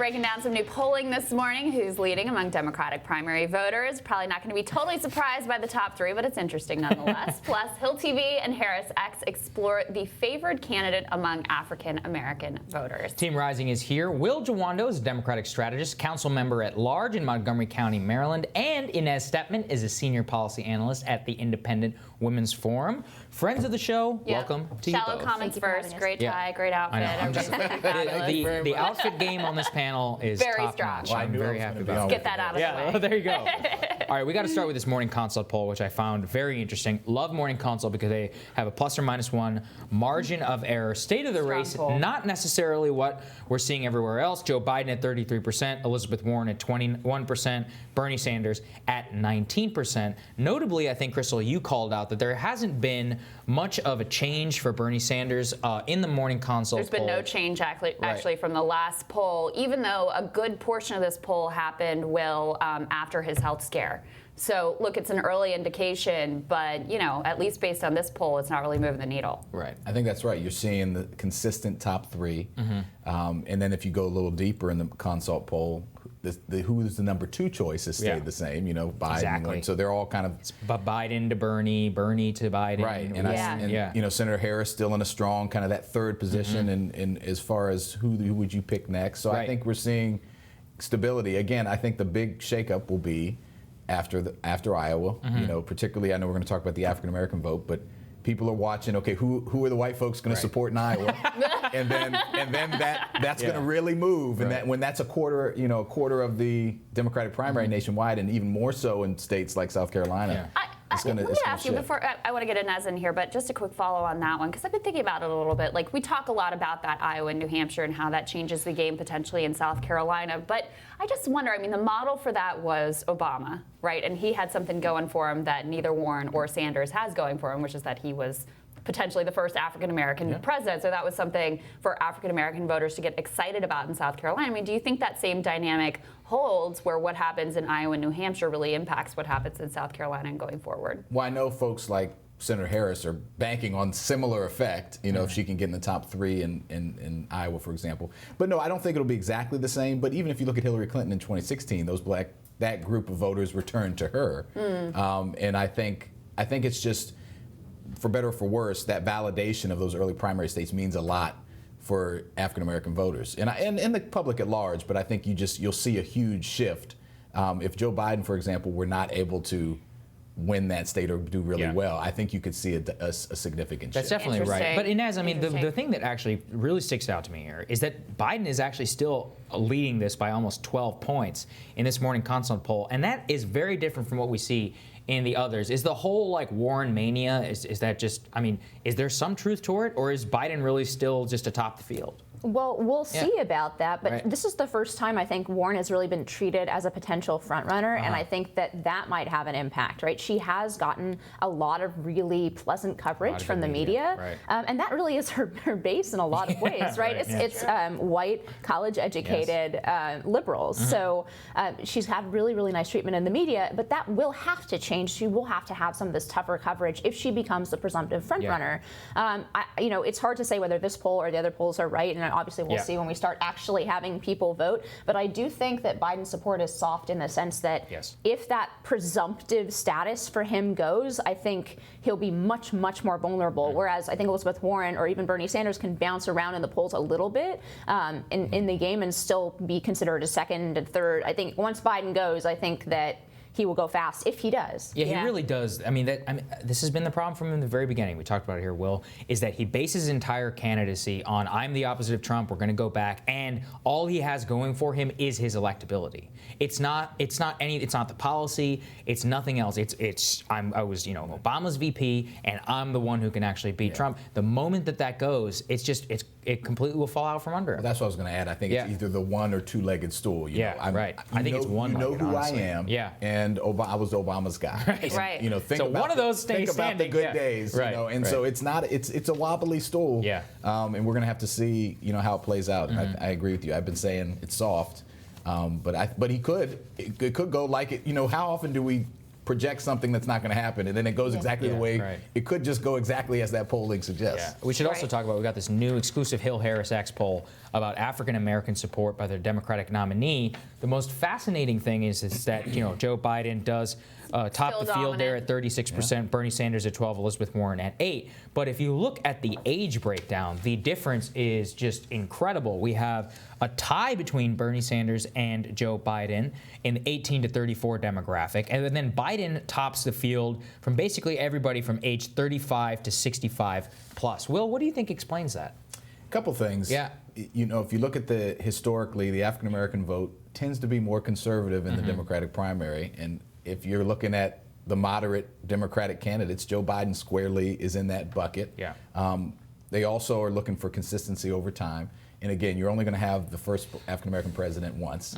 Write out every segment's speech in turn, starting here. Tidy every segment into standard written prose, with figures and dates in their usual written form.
breaking down some new polling this morning. Who's leading among Democratic primary voters? Probably not going to be totally surprised by the top three, but it's interesting nonetheless. Plus, Hill TV and Harris X explore the favored candidate among African American voters. Team Rising is here. Will Jawando is a Democratic strategist, council member at large in Montgomery County, Maryland, and Inez Stepman is a senior policy analyst at the Independent Women's Forum. Friends of the show, welcome to you both. Shallow comments first. Great tie, great outfit. The outfit game on this panel is very top strong. notch. I'm very happy about it. Get that out of the way. Well, there you go. All right, we got to start with this morning consult poll, which I found very interesting. Love morning consult because they have a plus or minus one margin of error. State of the race, not necessarily what we're seeing everywhere else. Joe Biden at 33%, Elizabeth Warren at 21%, Bernie Sanders at 19%. Notably, I think, Crystal, you called out that there hasn't been much of a change for Bernie Sanders in the morning consult There's been no change actually from the last poll, even though a good portion of this poll happened, Will, after his health scare. So, look, it's an early indication, but, you know, at least based on this poll, it's not really moving the needle. Right. I think that's right. You're seeing the consistent top three. And then if you go a little deeper in the consult poll, who is the number two choice has stayed the same, you know, Biden. Exactly. So they're all kind of... It's Biden to Bernie, Bernie to Biden. Right. And, you know, Senator Harris still in a strong kind of that third position and as far as who would you pick next. So I think we're seeing stability. Again, I think the big shakeup will be after Iowa, you know, particularly I know we're going to talk about the African American vote, but people are watching, okay, who are the white folks going to support in Iowa? and then that's going to really move. And that when that's a quarter of the Democratic primary nationwide, and even more so in states like South Carolina. Let me ask you before I want to get Inez in here, but just a quick follow on that one, because I've been thinking about it a little bit. Like, we talk a lot about that Iowa and New Hampshire and how that changes the game potentially in South Carolina. But I just wonder, I mean, the model for that was Obama, right? And he had something going for him that neither Warren or Sanders has going for him, which is that he was potentially the first African-American president. So that was something for African-American voters to get excited about in South Carolina. I mean, do you think that same dynamic holds where what happens in Iowa and New Hampshire really impacts what happens in South Carolina and going forward? Well, I know folks like Senator Harris are banking on similar effect, you know, if she can get in the top three in Iowa, for example. But no, I don't think it'll be exactly the same. But even if you look at Hillary Clinton in 2016, that group of voters returned to her. And I think it's just, for better or for worse, that validation of those early primary states means a lot for African American voters and the public at large. But I think you'll see a huge shift if Joe Biden, for example, were not able to win that state or do really well. I think you could see a significant shift. That's definitely right. But Inez, I mean, the thing that actually really sticks out to me here is that Biden is actually still leading this by almost 12 points in this morning consult poll, and that is very different from what we see in the others. Is the whole like Warren mania, is that just, I mean, is there some truth to it, or is Biden really still just atop the field? Well, we'll see about that, but this is the first time I think Warren has really been treated as a potential frontrunner, and I think that might have an impact, right? She has gotten a lot of really pleasant coverage from the media, and that really is her base in a lot of ways, right? It's white, college-educated liberals, so she's had really, really nice treatment in the media, but that will have to change. She will have to have some of this tougher coverage if she becomes the presumptive frontrunner. You know, it's hard to say whether this poll or the other polls are right, and obviously we'll see when we start actually having people vote. But I do think that Biden's support is soft in the sense that if that presumptive status for him goes, I think he'll be much, much more vulnerable. Whereas I think Elizabeth Warren or even Bernie Sanders can bounce around in the polls a little bit in the game and still be considered a second and third. I think once Biden goes, I think that he will go fast if he does. Yeah, he really does. I mean, this has been the problem from the very beginning. We talked about it here, Will, is that he bases his entire candidacy on I'm the opposite of Trump. We're going to go back, and all he has going for him is his electability. It's not the policy. It's nothing else. I was Obama's VP, and I'm the one who can actually beat Trump. The moment that goes, it completely will fall out from under him. Well, that's what I was going to add. I think it's either the one or two-legged stool. You know? I think it's one. You know who honestly. I am. Yeah. And I was Obama's guy. Right. You know, think so about one of those stays about the good days. You know, and so it's a wobbly stool. Yeah. And we're going to have to see, you know, how it plays out. I agree with you. I've been saying it's soft, but it could go like it. You know, how often do we project something that's not going to happen, and then it goes exactly the way it could just go exactly as that polling suggests. We should also talk about, we got this new exclusive Hill-Harris-X poll about African American support by their Democratic nominee. The most fascinating thing is that Joe Biden does top the field there at 36%, Bernie Sanders at 12%, Elizabeth Warren at 8%. But if you look at the age breakdown, the difference is just incredible. We have a tie between Bernie Sanders and Joe Biden in the 18 to 34 demographic, and then Biden tops the field from basically everybody from age 35 to 65 plus. Will, what do you think explains that? A couple things. Yeah. If you look at historically, the African American vote tends to be more conservative in the Democratic primary, and if you're looking at the moderate Democratic candidates, Joe Biden squarely is in that bucket. Yeah. They also are looking for consistency over time. And again, you're only going to have the first African American president once,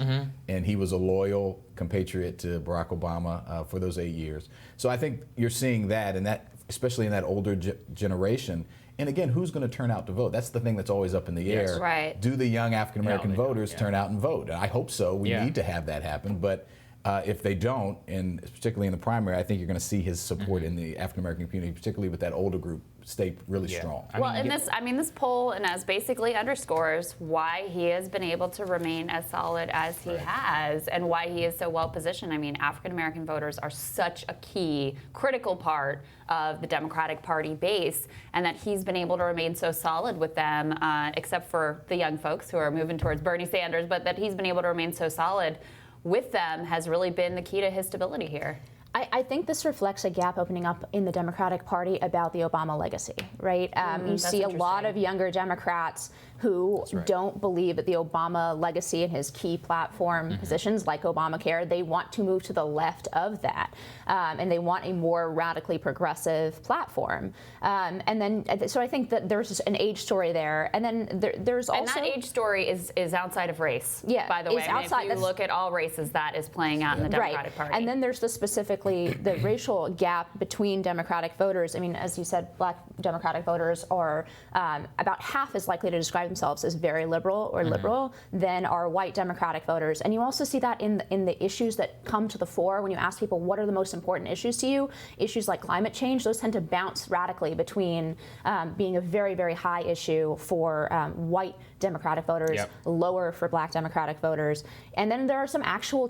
and he was a loyal compatriot to Barack Obama for those 8 years. So I think you're seeing that, and that especially in that older generation. And again, who's going to turn out to vote? That's the thing that's always up in the air. Right. Do the young African American voters turn out and vote? I hope so. We need to have that happen, but. If they don't, and particularly in the primary, I think you're going to see his support in the African American community, particularly with that older group, stay really strong. This poll, and as basically underscores why he has been able to remain as solid as he has, and why he is so well positioned. I mean, African American voters are such a key, critical part of the Democratic Party base, and that he's been able to remain so solid with them, except for the young folks who are moving towards Bernie Sanders, but that he's been able to remain so solid with them has really been the key to his stability here. I think this reflects a gap opening up in the Democratic Party about the Obama legacy, right? You see a lot of younger Democrats who don't believe that the Obama legacy and his key platform positions like Obamacare, they want to move to the left of that. And they want a more radically progressive platform. So I think that there's just an age story there. And then there's also... And that age story is outside of race, by the way. If you look at all races, that is playing out in the Democratic Party. And then there's specifically the racial gap between Democratic voters. I mean, as you said, black Democratic voters are about half as likely to describe themselves as very liberal or liberal than are white Democratic voters. And you also see that in the issues that come to the fore when you ask people what are the most important issues to you. Issues like climate change, those tend to bounce radically between being a very, very high issue for white Democratic voters, lower for black Democratic voters. And then there are some actual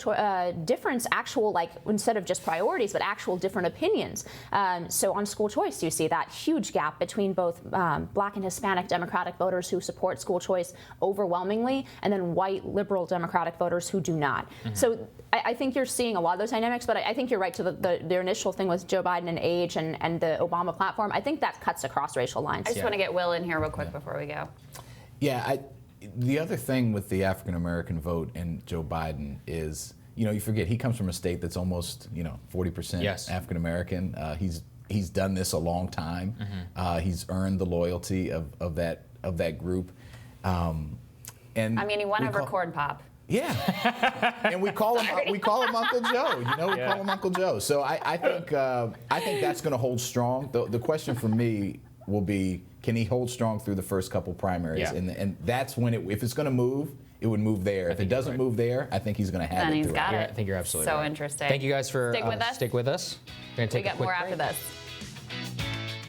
like instead of just priorities, but actual different opinions. So on school choice, you see that huge gap between both black and Hispanic Democratic voters who support school choice overwhelmingly, and then white liberal Democratic voters who do not. So I think you're seeing a lot of those dynamics, but I think you're right to the initial thing with Joe Biden and age and the Obama platform. I think that cuts across racial lines. I just want to get Will in here real quick before we go. Yeah, the other thing with the African American vote and Joe Biden is, you forget he comes from a state that's almost, 40% African American. He's done this a long time. He's earned the loyalty of that group. And I mean, he won over Corn Pop. Yeah, and we call him Uncle Joe. We call him Uncle Joe. So I think that's going to hold strong. The question for me will be, can he hold strong through the first couple primaries? Yeah. And that's when if it's going to move, it would move there. If it doesn't move there, I think he's going to have then it. He's got it. I think you're absolutely right. So interesting. Stick with us. Stick with us. We're going to take a quick break. After this.